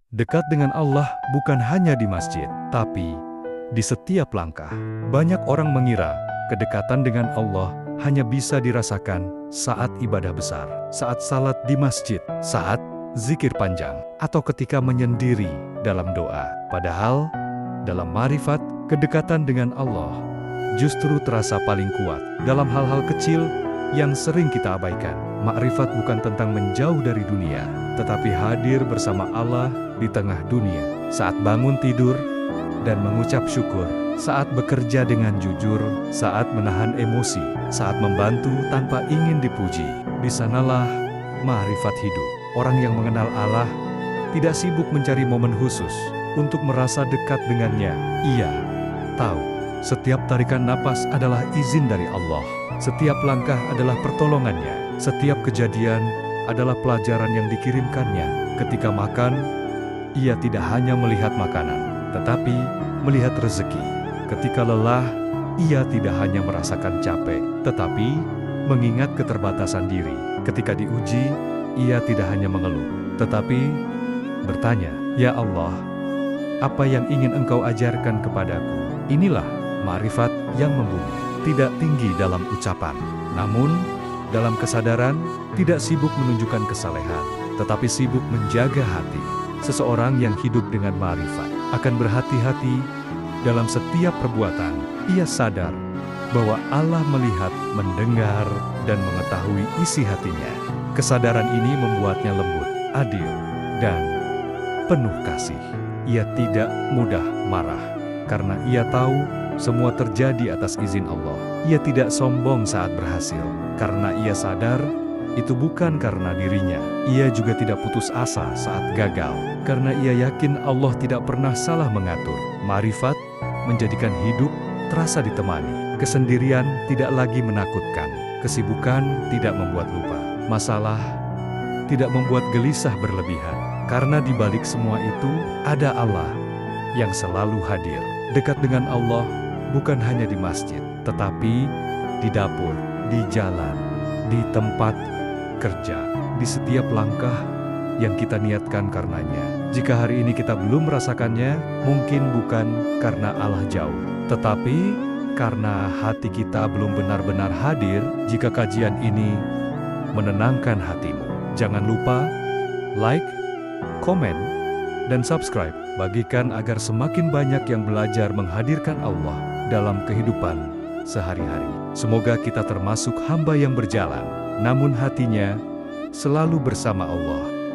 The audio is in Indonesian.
Dekat dengan Allah bukan hanya di masjid, tapi di setiap langkah. Banyak orang mengira kedekatan dengan Allah hanya bisa dirasakan saat ibadah besar, saat salat di masjid, saat zikir panjang, atau ketika menyendiri dalam doa. Padahal, dalam ma'rifat, kedekatan dengan Allah justru terasa paling kuat dalam hal-hal kecil yang sering kita abaikan. Ma'rifat bukan tentang menjauh dari dunia, tetapi hadir bersama Allah di tengah dunia. Saat bangun tidur dan mengucap syukur, saat bekerja dengan jujur, saat menahan emosi, saat membantu tanpa ingin dipuji. Di sanalah ma'rifat hidup. Orang yang mengenal Allah tidak sibuk mencari momen khusus untuk merasa dekat dengannya. Ia tahu setiap tarikan napas adalah izin dari Allah. Setiap langkah adalah pertolongannya. Setiap kejadian adalah pelajaran yang dikirimkannya. Ketika makan, ia tidak hanya melihat makanan, tetapi melihat rezeki. Ketika lelah, ia tidak hanya merasakan capek, tetapi mengingat keterbatasan diri. Ketika diuji, ia tidak hanya mengeluh, tetapi bertanya, "Ya Allah, apa yang ingin Engkau ajarkan kepadaku?" Inilah ma'rifat yang membumi. Tidak tinggi dalam ucapan, namun dalam kesadaran, tidak sibuk menunjukkan kesalehan, tetapi sibuk menjaga hati. Seseorang yang hidup dengan ma'rifat akan berhati-hati dalam setiap perbuatan. Ia sadar bahwa Allah melihat, mendengar, dan mengetahui isi hatinya. Kesadaran ini membuatnya lembut, adil, dan penuh kasih. Ia tidak mudah marah, karena ia tahu semua terjadi atas izin Allah. Ia tidak sombong saat berhasil, karena ia sadar itu bukan karena dirinya. Ia juga tidak putus asa saat gagal, karena ia yakin Allah tidak pernah salah mengatur. Ma'rifat menjadikan hidup terasa ditemani. Kesendirian tidak lagi menakutkan. Kesibukan tidak membuat lupa. Masalah tidak membuat gelisah berlebihan. Karena di balik semua itu, ada Allah yang selalu hadir. Dekat dengan Allah bukan hanya di masjid, tetapi di dapur, di jalan, di tempat kerja, di setiap langkah yang kita niatkan karenanya. Jika hari ini kita belum merasakannya, mungkin bukan karena Allah jauh, tetapi karena hati kita belum benar-benar hadir. Jika kajian ini menenangkan hatimu, jangan lupa like, komen, dan subscribe. Bagikan agar semakin banyak yang belajar menghadirkan Allah dalam kehidupan sehari-hari. Semoga kita termasuk hamba yang berjalan, namun hatinya selalu bersama Allah.